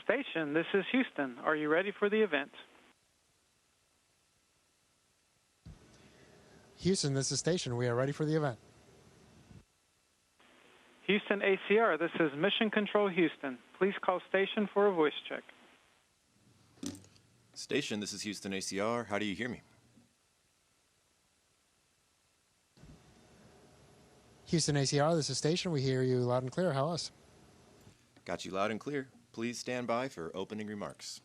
Station, this is Houston. Are you ready for the event? Houston, this is Station. We are ready for the event. Houston ACR, this is Mission Control Houston. Please call Station for a voice check. Station, this is Houston ACR. How do you hear me? Houston ACR, this is Station. We hear you loud and clear. How else? Got you loud and clear. Please stand by for opening remarks.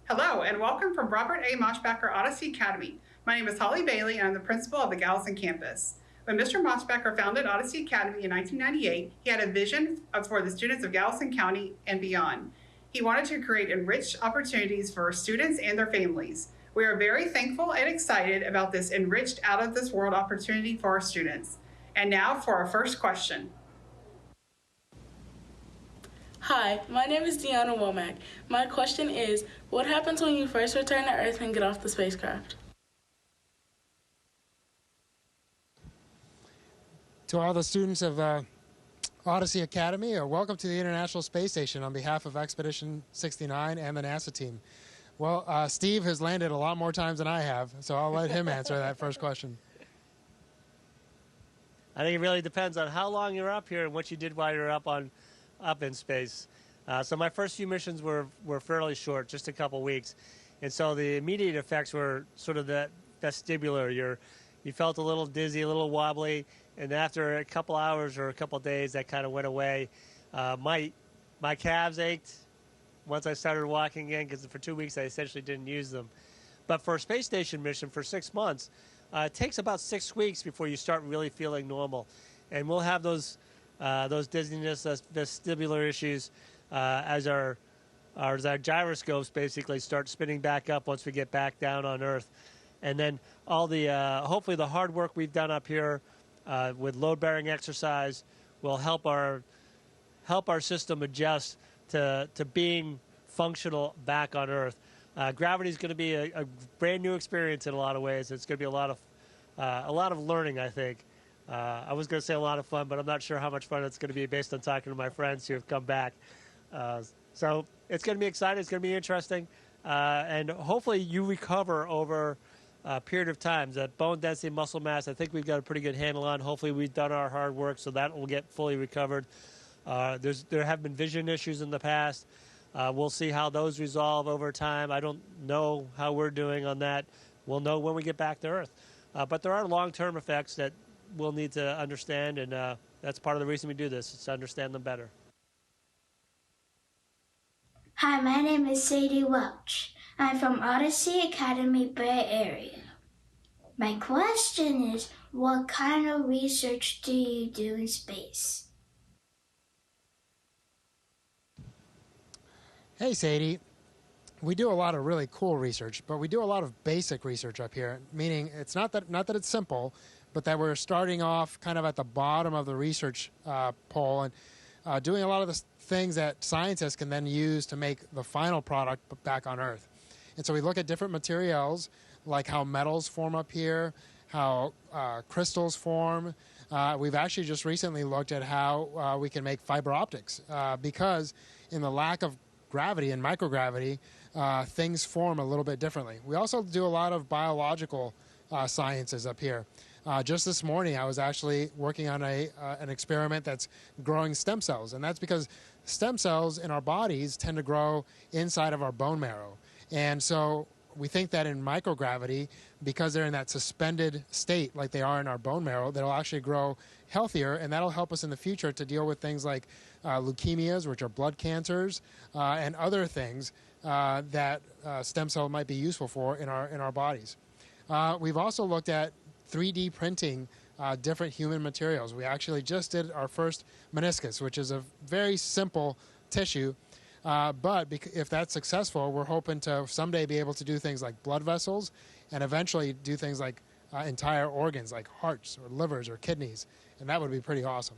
Hello, and welcome from Robert A. Moshbacher Odyssey Academy. My name is Holly Bailey, and I'm the principal of the Galveston campus. When Mr. Moshbacher founded Odyssey Academy in 1998, he had a vision for the students of Galveston County and beyond. He wanted to create enriched opportunities for students and their families. We are very thankful and excited about this enriched out-of-this-world opportunity for our students. And now for our first question. Hi, my name is Deanna Womack. My question is, what happens when you first return to Earth and get off the spacecraft? To all the students of Odyssey Academy, welcome to the International Space Station on behalf of Expedition 69 and the NASA team. Well, Steve has landed a lot more times than I have, so I'll let him answer that first question. I think it really depends on how long you're up here and what you did while you're up in space. So my first few missions were fairly short, just a couple weeks. And so the immediate effects were sort of that vestibular. You felt a little dizzy, a little wobbly, and after a couple hours or a couple days, that kind of went away. My calves ached once I started walking again, because for 2 weeks I essentially didn't use them. But for a space station mission for 6 months, it takes about 6 weeks before you start really feeling normal. And we'll have those dizziness, those vestibular issues as our gyroscopes basically start spinning back up once we get back down on Earth. And then all the hopefully the hard work we've done up here with load-bearing exercise will help our system adjust to being functional back on Earth. Gravity is going to be a brand new experience in a lot of ways. It's going to be a lot of learning, I think. I was going to say a lot of fun, but I'm not sure how much fun it's going to be based on talking to my friends who have come back. So it's going to be exciting. It's going to be interesting. And hopefully you recover over a period of time. That bone density, muscle mass, I think we've got a pretty good handle on. Hopefully we've done our hard work, so that will get fully recovered. There have been vision issues in the past. We'll see how those resolve over time. I don't know how we're doing on that. We'll know when we get back to Earth. But there are long-term effects that we'll need to understand, and that's part of the reason we do this, is to understand them better. Hi, my name is Sadie Welch. I'm from Odyssey Academy Bay Area. My question is, what kind of research do you do in space? Hey, Sadie. We do a lot of really cool research, but we do a lot of basic research up here, meaning it's not that it's simple, but that we're starting off kind of at the bottom of the research pole and doing a lot of the things that scientists can then use to make the final product back on Earth. And so we look at different materials, like how metals form up here, how crystals form. We've actually just recently looked at how we can make fiber optics because in the lack of gravity and microgravity, things form a little bit differently. We also do a lot of biological sciences up here. Just this morning, I was actually working on an experiment that's growing stem cells, and that's because stem cells in our bodies tend to grow inside of our bone marrow. And so we think that in microgravity, because they're in that suspended state like they are in our bone marrow, they'll actually grow healthier, and that'll help us in the future to deal with things like leukemias, which are blood cancers, and other things that stem cell might be useful for in our bodies. We've also looked at 3D printing different human materials. We actually just did our first meniscus, which is a very simple tissue. But if that's successful, we're hoping to someday be able to do things like blood vessels and eventually do things like entire organs like hearts or livers or kidneys. And that would be pretty awesome.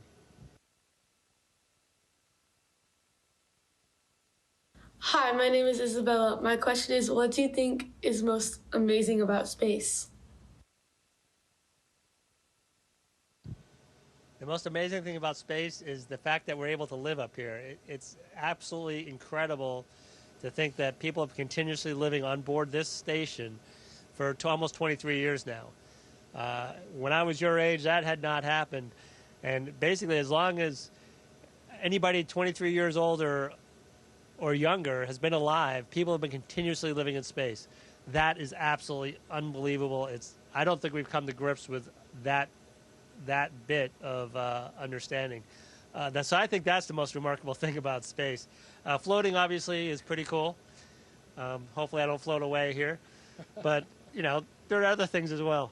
Hi, my name is Isabella. My question is, what do you think is most amazing about space? The most amazing thing about space is the fact that we're able to live up here. It's absolutely incredible to think that people have continuously living on board this station for almost 23 years now. When I was your age, that had not happened. And basically, as long as anybody 23 years old or younger has been alive, people have been continuously living in space. That is absolutely unbelievable. I don't think we've come to grips with that bit of understanding. So I think that's the most remarkable thing about space. Floating, obviously, is pretty cool. Hopefully I don't float away here. But, there are other things as well.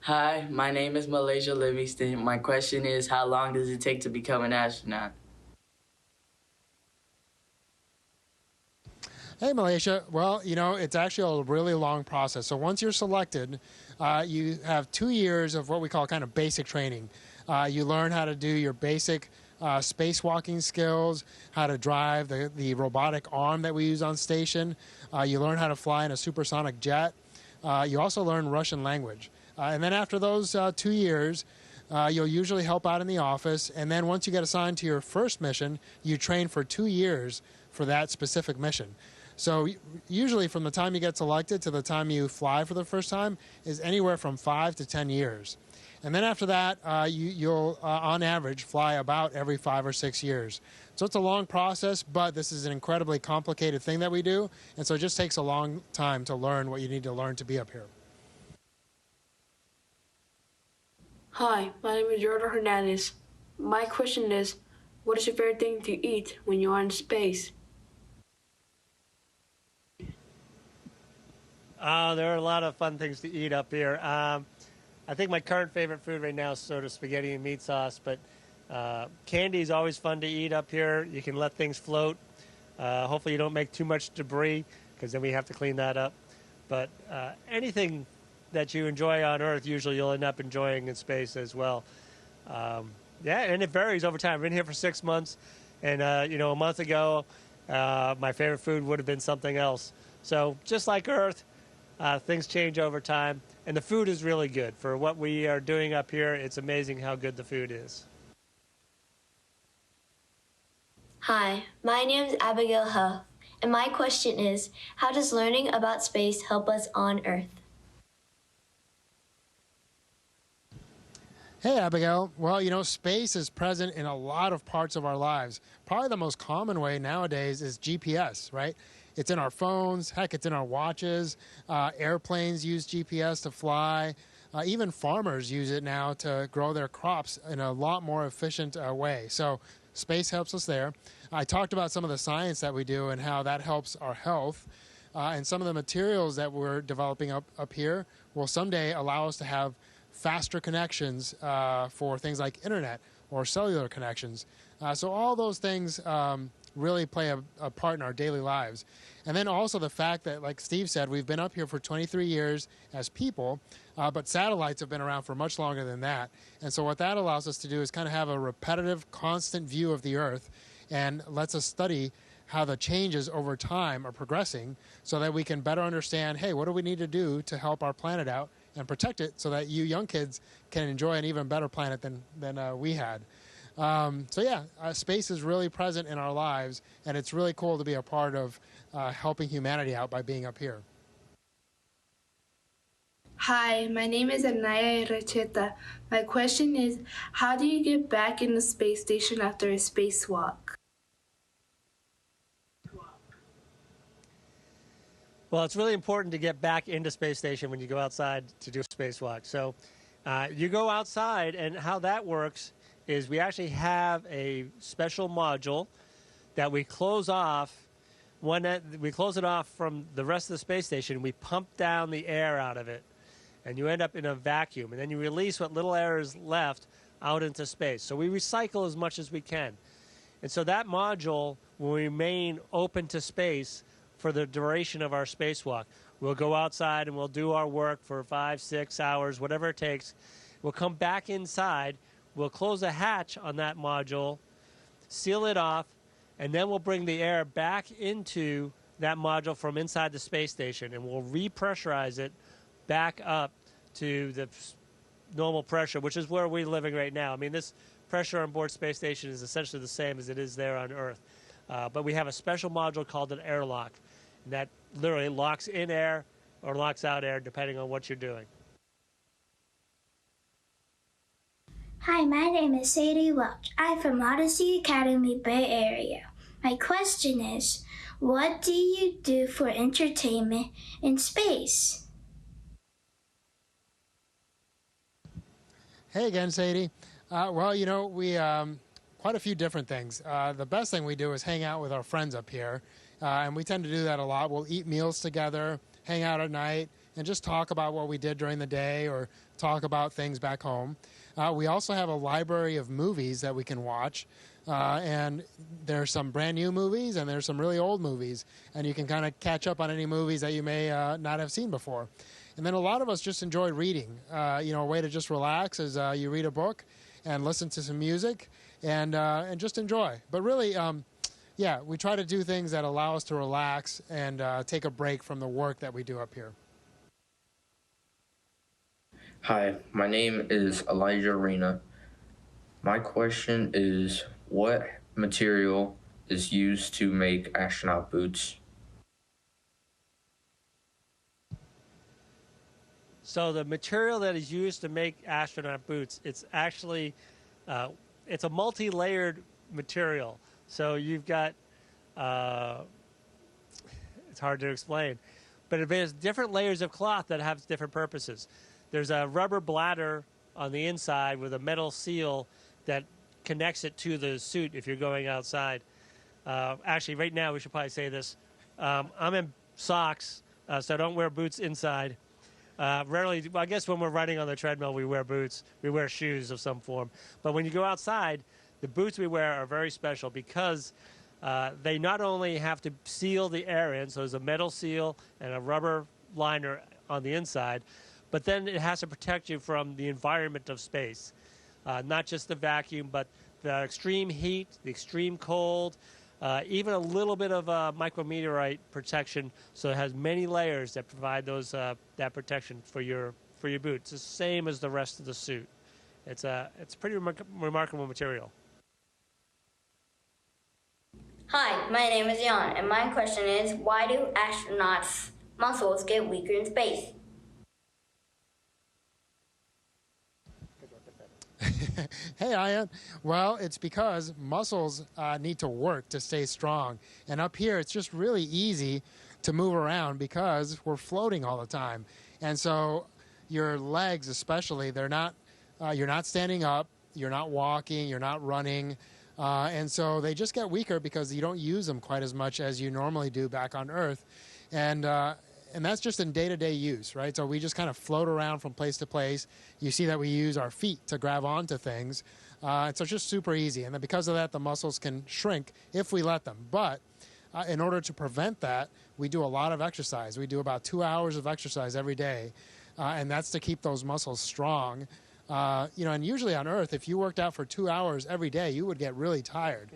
Hi, my name is Malaysia Livingston. My question is, how long does it take to become an astronaut? Hey, Malaysia. Well, it's actually a really long process. So once you're selected, you have 2 years of what we call kind of basic training. You learn how to do your basic spacewalking skills, how to drive the robotic arm that we use on station. You learn how to fly in a supersonic jet. You also learn Russian language. And then after those 2 years, you'll usually help out in the office. And then once you get assigned to your first mission, you train for 2 years for that specific mission. So usually from the time you get selected to the time you fly for the first time is anywhere from 5 to 10 years. And then after that, you'll on average, fly about every 5 or 6 years. So it's a long process, but this is an incredibly complicated thing that we do. And so it just takes a long time to learn what you need to learn to be up here. Hi, my name is Jordan Hernandez. My question is, what is your favorite thing to eat when you are in space? There are a lot of fun things to eat up here. I think my current favorite food right now is sort of spaghetti and meat sauce, but candy is always fun to eat up here. You can let things float. Hopefully you don't make too much debris, because then we have to clean that up. But anything that you enjoy on Earth, usually you'll end up enjoying in space as well. Yeah, and it varies over time. I've been here for 6 months, and a month ago, my favorite food would have been something else. So just like Earth, things change over time, and the food is really good. For what we are doing up here, it's amazing how good the food is. Hi, my name is Abigail Huff, and my question is, how does learning about space help us on Earth? Hey, Abigail. Well, space is present in a lot of parts of our lives. Probably the most common way nowadays is GPS, right? It's in our phones. Heck, it's in our watches. Airplanes use GPS to fly. Even farmers use it now to grow their crops in a lot more efficient way. So space helps us there. I talked about some of the science that we do and how that helps our health. And some of the materials that we're developing up here will someday allow us to have faster connections for things like internet or cellular connections. So all those things really play a part in our daily lives. And then also the fact that, like Steve said, we've been up here for 23 years as people, but satellites have been around for much longer than that. And so what that allows us to do is kind of have a repetitive, constant view of the Earth and lets us study how the changes over time are progressing so that we can better understand, hey, what do we need to do to help our planet out and protect it so that you young kids can enjoy an even better planet than we had. So yeah, space is really present in our lives, and it's really cool to be a part of helping humanity out by being up here. Hi, my name is Anaya Racheta. My question is, how do you get back in the space station after a spacewalk? Well, it's really important to get back into space station when you go outside to do a spacewalk. So you go outside, and how that works is we actually have a special module that we close off. We close it off from the rest of the space station. We pump down the air out of it, and you end up in a vacuum. And then you release what little air is left out into space. So we recycle as much as we can. And so that module will remain open to space for the duration of our spacewalk. We'll go outside and we'll do our work for 5, 6 hours, whatever it takes. We'll come back inside. We'll close a hatch on that module, seal it off, and then we'll bring the air back into that module from inside the space station, and we'll repressurize it back up to the normal pressure, which is where we're living right now. I mean, this pressure on board space station is essentially the same as it is there on Earth. But we have a special module called an airlock, and that literally locks in air or locks out air depending on what you're doing. Hi, my name is Sadie Welch. I'm from Odyssey Academy Bay Area. My question is, what do you do for entertainment in space? Hey again, Sadie. Well, you know, we quite a few different things. The best thing we do is hang out with our friends up here, and we tend to do that a lot. We'll eat meals together, hang out at night, and just talk about what we did during the day or talk about things back home. We also have a library of movies that we can watch, and there's some brand new movies and there's some really old movies, and you can kind of catch up on any movies that you may not have seen before. And then a lot of us just enjoy reading. You know, a way to just relax is you read a book and listen to some music and just enjoy. But really, yeah, we try to do things that allow us to relax and take a break from the work that we do up here. Hi, my name is Elijah Arena. My question is, what material is used to make astronaut boots? So the material that is used to make astronaut boots, it's actually, it's a multi-layered material. So you've got, it's hard to explain, but there's different layers of cloth that have different purposes. There's a rubber bladder on the inside with a metal seal that connects it to the suit if you're going outside. Actually, right now, we should probably say this. I'm in socks, so I don't wear boots inside. Rarely, well, I guess when we're running on the treadmill, we wear boots. We wear shoes of some form. But when you go outside, the boots we wear are very special because they not only have to seal the air in, so there's a metal seal and a rubber liner on the inside, but then it has to protect you from the environment of space. Not just the vacuum, but the extreme heat, the extreme cold, even a little bit of micrometeorite protection. So it has many layers that provide those that protection for your boot. It's the same as the rest of the suit. It's pretty remarkable material. Hi, my name is Jan, and my question is, why do astronauts' muscles get weaker in space? Hey, Ian. Well, it's because muscles need to work to stay strong. And up here, it's just really easy to move around because we're floating all the time. And so your legs especially, they're not, you're not standing up, you're not walking, you're not running. And so they just get weaker because you don't use them quite as much as you normally do back on Earth. And that's just in day-to-day use, right? So we just kind of float around from place to place. You see that we use our feet to grab onto things. And so it's just super easy. And then because of that, the muscles can shrink if we let them. But in order to prevent that, we do a lot of exercise. We do about 2 hours of exercise every day. And that's to keep those muscles strong. You know, and usually on Earth, if you worked out for 2 hours every day, you would get really tired.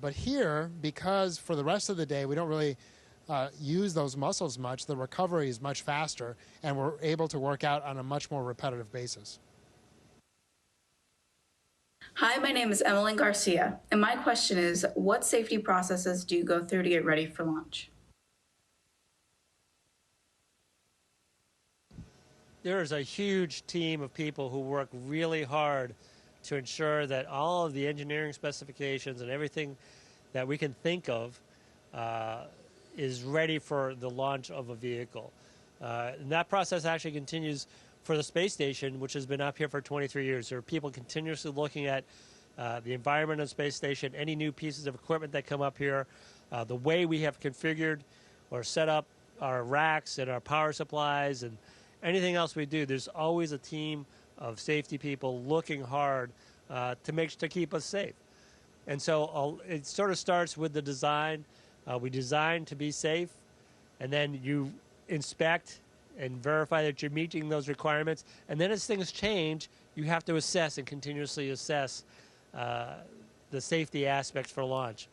But here, because for the rest of the day, we don't really use those muscles much, the recovery is much faster, and we're able to work out on a much more repetitive basis. Hi, my name is Emmeline Garcia, and my question is, what safety processes do you go through to get ready for launch? There is a huge team of people who work really hard to ensure that all of the engineering specifications and everything that we can think of is ready for the launch of a vehicle. And that process actually continues for the space station, which has been up here for 23 years. There are people continuously looking at the environment of the space station, any new pieces of equipment that come up here, the way we have configured or set up our racks and our power supplies and anything else we do. There's always a team of safety people looking hard to keep us safe. And so it sort of starts with the design. We design to be safe, and then you inspect and verify that you're meeting those requirements. And then as things change, you have to assess and continuously assess the safety aspects for launch.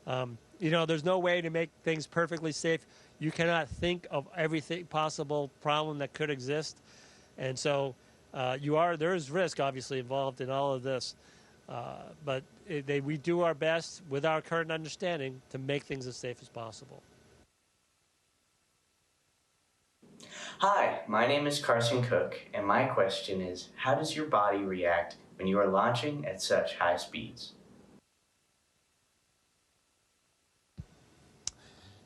You know, there's no way to make things perfectly safe. You cannot think of everything possible problem that could exist. And so there is risk, obviously, involved in all of this. But we do our best with our current understanding to make things as safe as possible. Hi, my name is Carson Cook, and my question is, how does your body react when you are launching at such high speeds?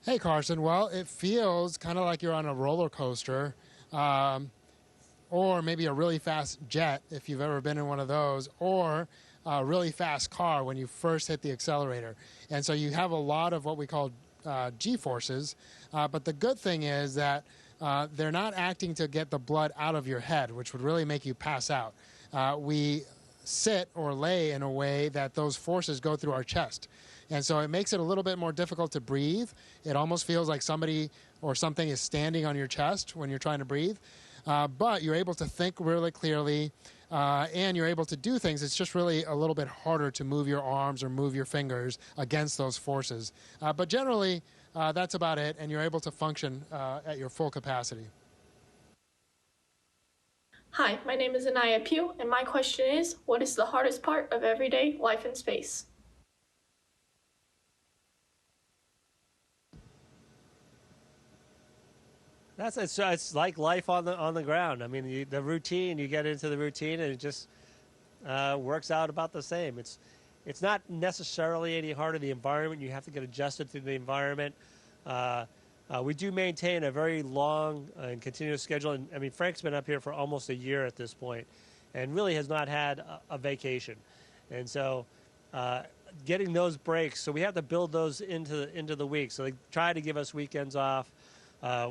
Hey, Carson. Well, it feels kind of like you're on a roller coaster, or maybe a really fast jet, if you've ever been in one of those, or a really fast car when you first hit the accelerator. And so you have a lot of what we call G-forces, but the good thing is that they're not acting to get the blood out of your head, which would really make you pass out. We sit or lay in a way that those forces go through our chest. And so it makes it a little bit more difficult to breathe. It almost feels like somebody or something is standing on your chest when you're trying to breathe. But you're able to think really clearly, and you're able to do things. It's just really a little bit harder to move your arms or move your fingers against those forces. But generally, that's about it, and you're able to function at your full capacity. Hi, my name is Anaya Pugh, and my question is, what is the hardest part of everyday life in space? It's like life on the ground. I mean, the routine, you get into the routine, and it just works out about the same. It's not necessarily any harder. The environment, you have to get adjusted to the environment. We do maintain a very long and continuous schedule. And I mean, Frank's been up here for almost a year at this point, and really has not had a vacation. And so, getting those breaks, so we have to build those into the week. So they try to give us weekends off.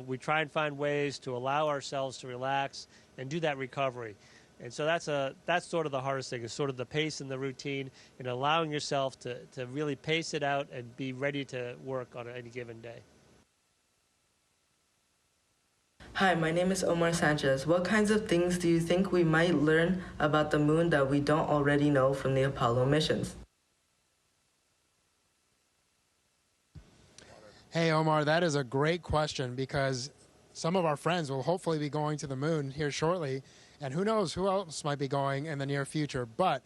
We try and find ways to allow ourselves to relax and do that recovery. And so that's sort of the hardest thing, is sort of the pace and the routine, and allowing yourself to really pace it out and be ready to work on any given day. Hi, my name is Omar Sanchez. What kinds of things do you think we might learn about the moon that we don't already know from the Apollo missions? Hey, Omar, that is a great question, because some of our friends will hopefully be going to the moon here shortly, and who knows who else might be going in the near future. But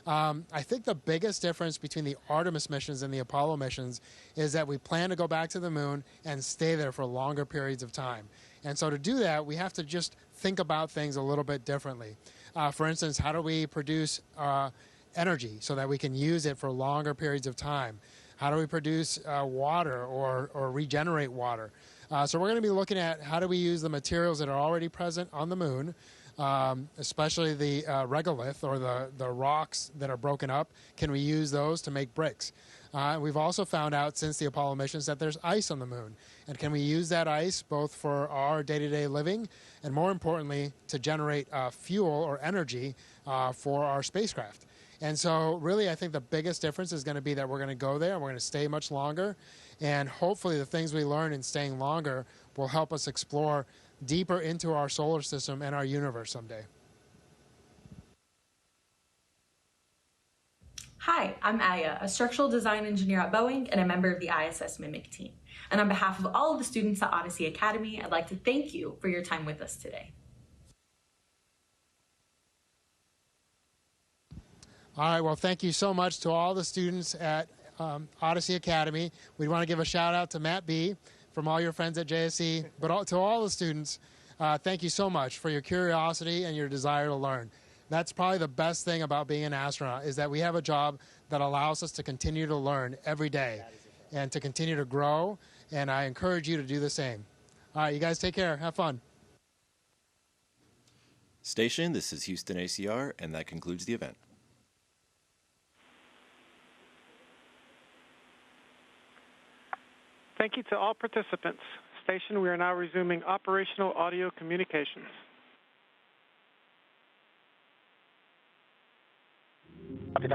I think the biggest difference between the Artemis missions and the Apollo missions is that we plan to go back to the moon and stay there for longer periods of time. And so to do that, we have to just think about things a little bit differently. For instance, how do we produce energy so that we can use it for longer periods of time? How do we produce water or regenerate water? So we're going to be looking at how do we use the materials that are already present on the moon, especially the regolith, or the rocks that are broken up. Can we use those to make bricks? We've also found out since the Apollo missions that there's ice on the moon. And can we use that ice both for our day-to-day living and, more importantly, to generate fuel or energy for our spacecraft? And so really, I think the biggest difference is going to be that we're going to go there and we're going to stay much longer. And hopefully the things we learn in staying longer will help us explore deeper into our solar system and our universe someday. Hi, I'm Aya, a structural design engineer at Boeing and a member of the ISS Mimic team. And on behalf of all of the students at Odyssey Academy, I'd like to thank you for your time with us today. All right, well, thank you so much to all the students at Odyssey Academy. We want to give a shout out to Matt B. from all your friends at JSC, but to all the students, thank you so much for your curiosity and your desire to learn. That's probably the best thing about being an astronaut, is that we have a job that allows us to continue to learn every day and to continue to grow, and I encourage you to do the same. All right, you guys take care. Have fun. Station, this is Houston ACR, and that concludes the event. Thank you to all participants. Station, we are now resuming operational audio communications. Copy,